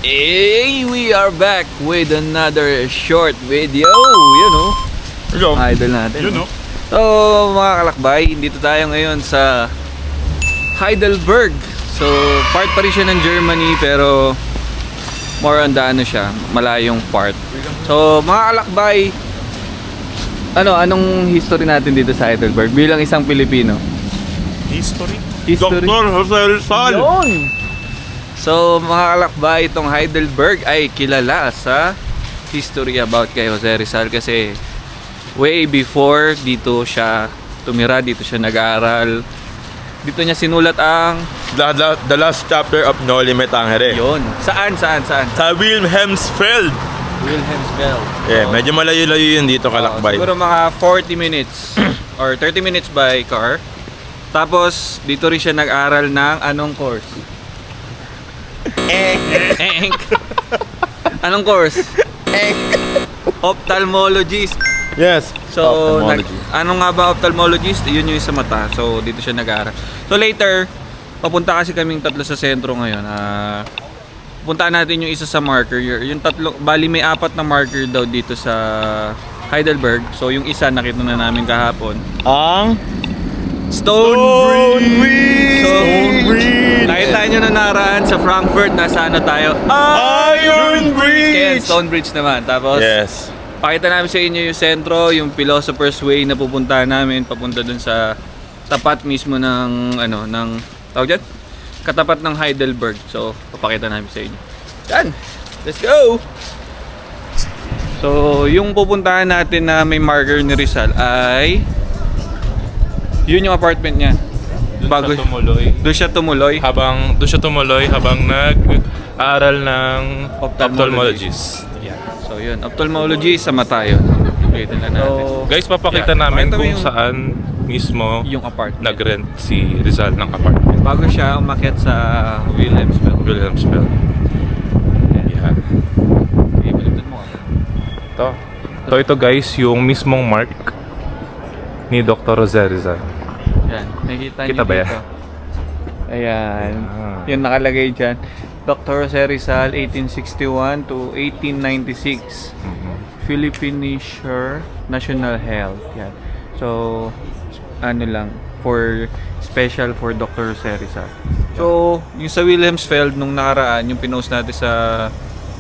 Hey, we are back with another short video. You know, Hello. idol natin. You know. So, mga kalakbay, dito tayo ngayon sa Heidelberg. So, part pa rin siya ng Germany, pero more on the ano siya, malayong part. So, mga kalakbay, anong history natin dito sa Heidelberg bilang isang Pilipino? History. History. Dr. Jose Rizal. Yun! So, mga kalakbay, itong Heidelberg ay kilala sa history about kay Jose Rizal kasi way before dito siya tumira, dito siya nag-aaral. Dito niya sinulat ang The last chapter of Noli Me Tangere. yun. Saan? Sa Wilhelmsfeld. Wilhelmsfeld. Yeah, medyo malayo-layo yun dito kalakbay. Siguro mga 40 minutes or 30 minutes by car. Tapos, dito rin siya nag-aral ng anong course? Anong course? Ophthalmologist. Yes. So, Ophthalmology. ano nga ba ophthalmologist? Yun yung sa mata. So, dito siya nag-aaral. So, later, papunta kasi kaming tatlo sa sentro ngayon. Puntaan natin yung isa sa marker. Yung tatlo, bali may 4 na marker daw dito sa Heidelberg. So, yung isa nakita na namin kahapon. Ang Stonebridge! Stonebridge! Nakita nyo na naraan sa Frankfurt, nasa ano tayo? Iron Bridge! Kaya Stonebridge naman. Tapos, Yes. pakita namin sa inyo yung sentro, yung Philosopher's Way na pupuntahan namin, papunta dun sa tapat mismo ng, tawag dyan? Katapat ng Heidelberg. So, papakita namin sa inyo. Yan! Let's go! So, yung pupuntahan natin na may marker ni Rizal ay yun yung apartment niya. Doon siya tumuloy. Doon siya tumuloy habang nag-aaral ng Ophthalmologist. ophthalmologist. Yeah. So, yun. Ophthalmology sa mata yun. Ulitin lang natin. So, guys, papakita Yeah. namin Pakita mo kung yung- saan mismo Yung apartment. nag-rent si Rizal ng apartment. Bago siya umakyat sa Wilhelmsfeld. Wilhelmsfeld. Yeah. Okay, baliktad mo. Ito guys, yung mismong mark ni Dr. Jose Rizal. Yan. Nakikita Kita niyo ba yan? dito. Ayan. Ah. Yung nakalagay dyan. Dr. Jose Rizal, 1861 to 1896. Philippine National Health. Yan. So, special for Dr. Jose Rizal. So, yung sa Wilhelmsfeld, nung nakaraan, yung pinost natin sa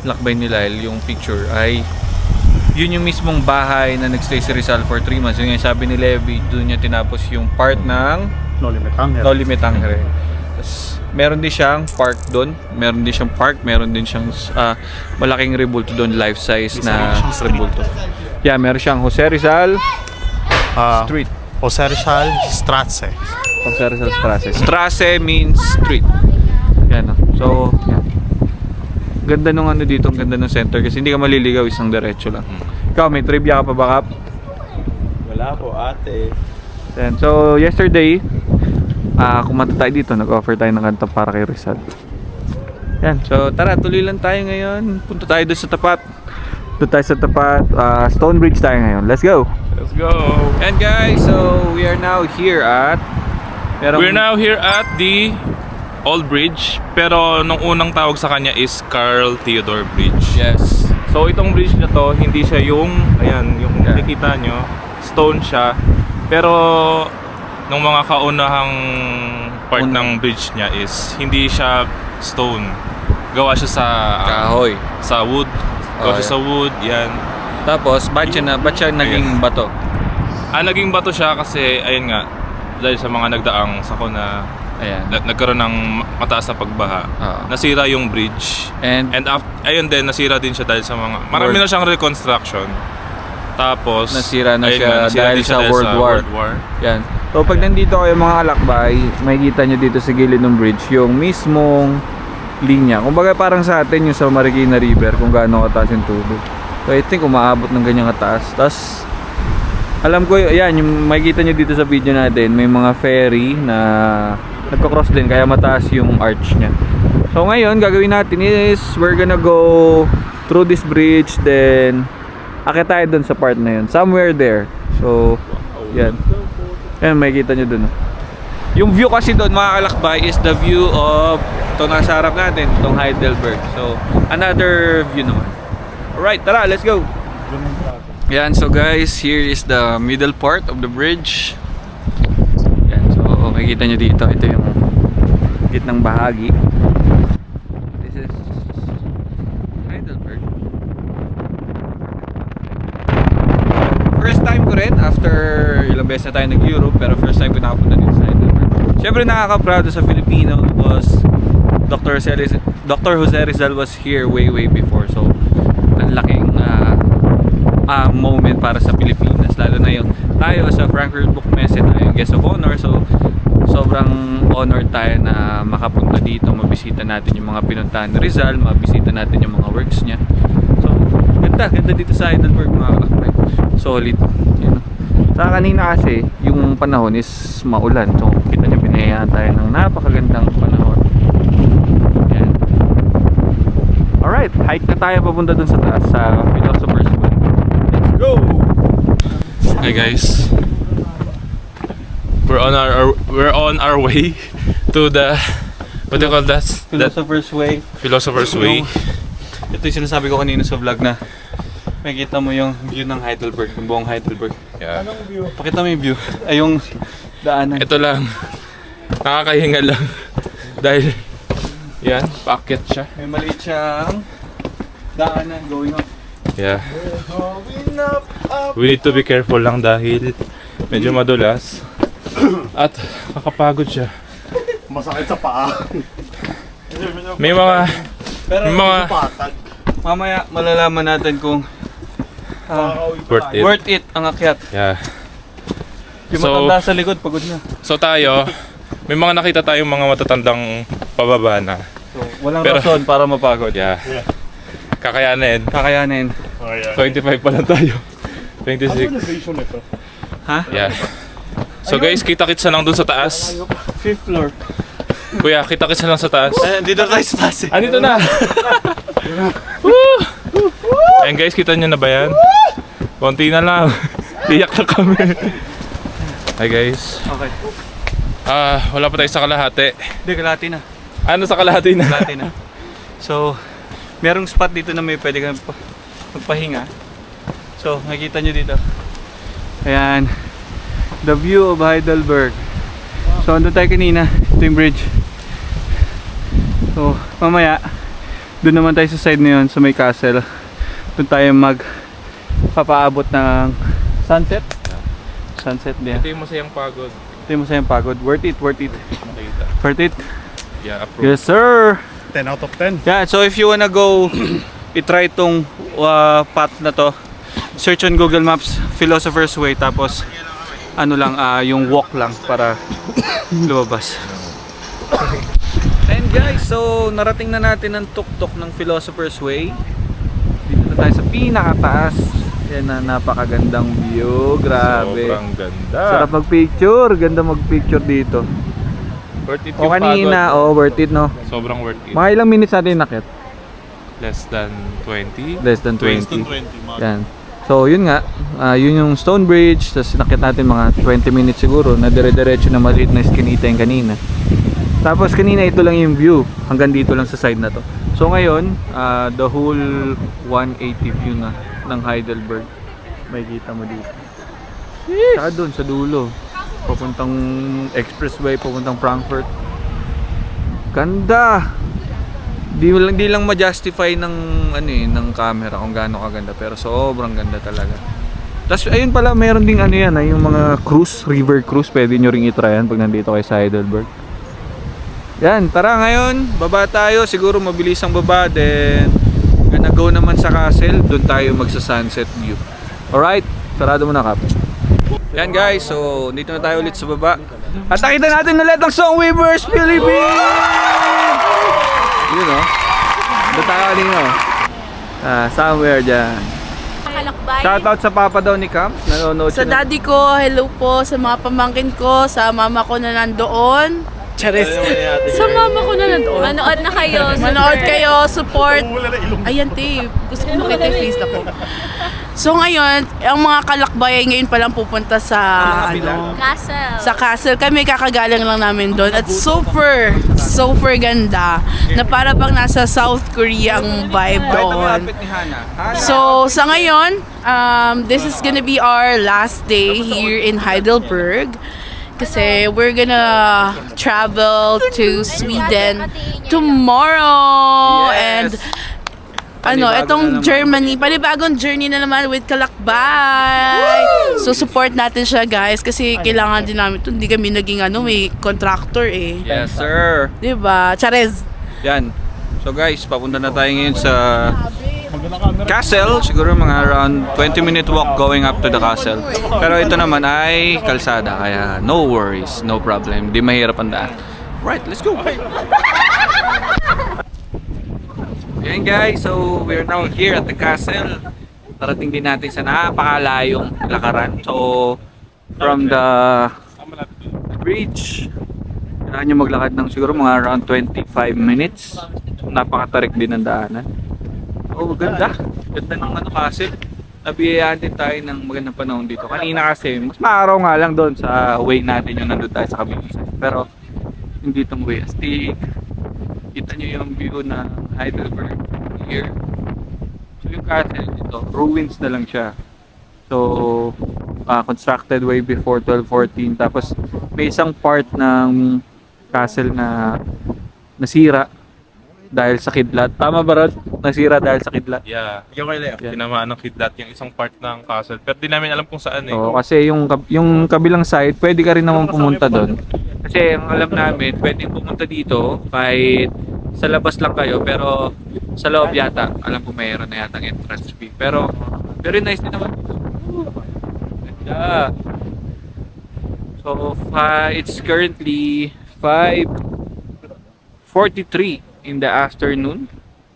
Lakbay ni Lyle, yung picture, ay yun yung mismong bahay na nagstay si Rizal for 3 months. Yung sabi ni Levi, doon niya tinapos yung part ng Noli Me Tangere. Tapos, meron din siyang park doon. Meron din siyang park. Meron din siyang malaking rebulto doon. Life size na rebulto. Yeah, meron siyang Jose Rizal Street. Jose Rizal Strasse. Jose Rizal Strasse. Strasse means street. Yan. So, yan. Ganda nung dito. Ang ganda ng center. Kasi hindi ka maliligaw. Isang diretso lang. Ikaw, may trivia ka pa ba, Kap? Wala po ate. Yan. So, yesterday, kumanta tayo dito. Nag-offer tayo ng kanta para kay Rizal. Yan. So, tara, tuloy lang tayo ngayon. Punta tayo doon sa tapat. Doon tayo sa tapat. Stonebridge tayo ngayon. Let's go! Let's go! And guys, so we are now here at... We're now here at the Old Bridge, pero nung unang tawag sa kanya is Carl Theodore Bridge. Yes. So itong bridge na to, hindi siya yung, ayan, yung Yeah. nakikita nyo, stone siya. Pero nung mga kaunahang part ng bridge niya is hindi siya stone. Gawa siya sa Kahoy. sa wood. Gawa siya yeah. sa wood, yan. Tapos, ba't siya naging bato? Naging bato siya kasi, ayun nga, dahil sa mga nagdaang sakuna, Ayan. nagkaroon ng mataas na pagbaha. Nasira yung bridge. And Ayun din, nasira din siya dahil sa mga... Marami na siyang reconstruction. Tapos... nasira na ayun siya nga, nasira dahil din siya sa World War. Yan. So, pag nandito kayo mga alakbay, makikita nyo dito sa gilid ng bridge yung mismong linya. Kumbaga parang sa atin yung sa Marikina River kung gaano kataas yung tubig. So, I think umaabot ng ganyang kataas. Tapos, alam ko, yan, yung makikita nyo dito sa video natin, may mga ferry na nagko-cross din, kaya mataas yung arch niya. So, ngayon, gagawin natin is, we're gonna go through this bridge, then, akit tayo dun sa part na yun. Somewhere there. So, yan. Yan, makikita nyo dun. Yung view kasi doon, mga kalakbay, is the view of ito nasa harap natin, itong Heidelberg. So, another view naman. Alright, tara, let's go! Yan, so guys, here is the middle part of the bridge. Yan, so makikita nyo dito, ito yung gitnang bahagi. This is Heidelberg. First time ko rin, after ilang beses na tayo nag-Europe, pero first time ko nakapunta dito sa Heidelberg. Siyempre nakaka-proud sa Filipino was Dr. Jose Rizal was here way before. So, ang laking moment para sa Pilipinas, lalo na yung tayo sa Frankfurt Book Messe, tayo yung guest of honor. So sobrang honored tayo na makapunta dito, mabisita natin yung mga pinuntahan ni Rizal, mabisita natin yung mga works niya. So ganda dito sa Heidelberg, mga kalakbay. Solid, you know. Sa kanina kasi yung panahon is maulan, so kita niyo pinahayaan tayo ng napakagandang panahon. Yan. Alright, hike na tayo papunta dun sa taas, sa Philosopher's Way. Go! Hi guys. We're on our way to the what do you call that? Philosopher's Way. Philosopher's Way. Ito yung sinasabi ko kanina sa vlog na makikita mo yung view ng Heidelberg, yung buong Heidelberg. Yeah. Pakita mo yung view. Ay, yung daanan. Ito lang. Nakakahinga lang. Dahil yan, paakyat siya. May maliit siyang daanan going up. Yeah. We need to be careful lang dahil medyo madulas. At kakapagod siya. Masakit sa paa. May mga Pero Patag. mamaya malalaman natin kung worth it. ang akyat. Yeah. Yung So- matanda sa likod, pagod na. So tayo, may mga nakita tayong mga matatandang pababa na. So, walang Pero- rason para mapagod. Yeah. Kakayanin. Kakayanin. 25 pa lang tayo. 26. Elevation ito. Ha? Yeah. So guys, kita-kits na lang dun sa taas. 5th floor. Kuya, kita-kits na lang sa taas. Dito tayo sa taas eh. Andito na! Woo! Ayan guys, kita nyo na ba yan? Konti na lang. Tiyak na kami. Hi guys. Okay. Wala pa tayo sa kalahati. Hindi, kalahati na. Ano sa kalahati na? Kalahati na. So, merong spot dito na may pwede kang magpahinga. So, nakikita nyo dito. Ayan. The view of Heidelberg. So, andun tayo kanina. Ito yung bridge. So, mamaya, doon naman tayo sa side na yun, sa may castle. Doon tayo magpapaabot ng sunset. Sunset din. Ito yung masayang pagod. Ito yung masayang pagod. Worth it, worth it. Nakita. Worth it. Yeah, approve. Yes, sir! 10 out of 10. Yeah, so if you wanna go i-try itong path na to, search on Google Maps Philosopher's Way, tapos ano lang, yung walk lang para lumabas. And guys, so narating na natin ang tuktok ng Philosopher's Way. Dito na tayo sa pinakataas. Yan na, napakagandang view. Grabe. Sobrang ganda. Sarap mag-picture. Ganda mag-picture dito. Worth it O yung kanina, pagod. worth it, no? Sobrang worth it. Mga ilang minutes natin nakit? Less than 20. Less than 20. 20. Yan. So yun nga, yun yung Stone Bridge. Tapos nakit natin mga 20 minutes siguro na dire-diretso na maliit na skinita yung kanina. Tapos kanina ito lang yung view, hanggang dito lang sa side na to. So ngayon, the whole 180 view na ng Heidelberg may kita mo dito. Saka doon sa dulo, papuntang expressway, papuntang Frankfurt. Ganda! Di lang ma-justify ng ng camera kung gaano kaganda, pero sobrang ganda talaga. Tapos ayun pala, mayroon ding yan, yung mga cruise, river cruise, pwede nyo ring i-try yan pag nandito kayo sa Heidelberg. Yan, tara ngayon, baba tayo, siguro mabilis ang baba, then gonna go naman sa castle, doon tayo magsa-sunset view. Alright, sarado mo na, Kap. Yan guys, so dito na tayo ulit sa baba. At nakita natin ulit ang Songweavers Philippines! Yun o. Doon tayo kanina o. Somewhere dyan. Kalakbay. Shoutout sa papa daw ni Cam. Nanonood Sa siya. daddy ko, hello po. Sa mga pamangkin ko, sa mama ko na nandoon. Charis. Sa mama ko na nandoon. Manood na kayo. Manood kayo, support. Ayan, te. Gusto ko makita yung face na ko. So ngayon, ang mga kalakbayan ngayon palang pupunta sa Castle. sa castle. Kami kakagaling lang namin doon at super ganda na para bang nasa South Korea ang vibe doon. So sa ngayon, this is gonna be our last day here in Heidelberg. Kasi we're gonna travel to Sweden tomorrow. And itong Germany, panibagong journey na naman with Kalakbay. So support natin siya, guys, kasi kailangan din namin 'to. Hindi kami naging may contractor eh. Yes, sir. 'Di ba? Charez. Yan. So guys, papunta na tayo ngayon sa castle. Siguro mga around 20-minute walk going up to the castle. Pero ito naman ay kalsada, kaya no worries, no problem. Di mahirap ang daan. Right, let's go. Ayan guys, so we're now here at the castle. Tarating din natin sa napakalayong lakaran. So, from the bridge, kailangan nyo maglakad ng siguro mga around 25 minutes. Napakatarik din ang daanan. Oh, ganda. Ganda ng castle. Nabiyayaan din tayo ng magandang panahon dito. Kanina kasi, mas maaraw nga lang doon sa way natin yung nandun tayo sa kabilang side. Pero, hindi itong way. Astig. Kita nyo yung view ng Heidelberg here. So yung castle dito, ruins na lang siya. So, constructed way before 1214. Tapos may isang part ng castle na nasira dahil sa kidlat. Tama ba, Rod? Nasira dahil sa kidlat? Yeah. Yan. Tinamaan ng kidlat yung isang part ng castle. Pero di namin alam kung saan eh. Oo, kasi yung kabilang side, pwede ka rin naman pumunta doon. Kasi ang alam namin, pwedeng pumunta dito kahit sa labas lang kayo, pero sa loob yata, alam ko mayroon na yata ang entrance fee. Pero very nice din naman. Ganda. So, it's currently 5:43 in the afternoon.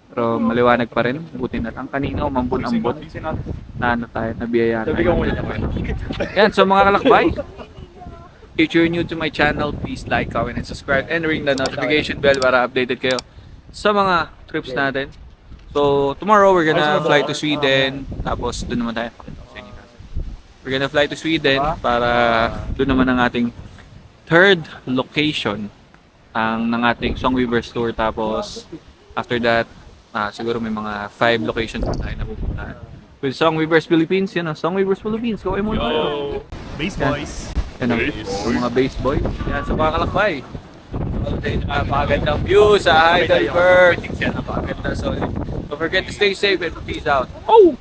Pero maliwanag pa rin. Buti na lang. Kanina umambon-ambon. Nabiyayaan tayo. Yan, so mga kalakbay. If you're new to my channel, please like, comment, and subscribe, and ring the notification bell para updated kayo sa mga trips natin. So, tomorrow we're gonna fly to Sweden. Tapos, doon naman tayo. We're gonna fly to Sweden para doon naman ang ating third location ng ating Songweavers tour. Tapos, after that, siguro may mga 5 locations na tayo na pupuntahan. With Songweavers Philippines, yun o. Songweavers Philippines, go muna tayo. Base boys. Yan o, yung mga base boy. Yan, sa mga kalakbay. Napakagandang view sa Heidelberg. Napakaganda. So, don't forget to stay safe and peace out. Oh!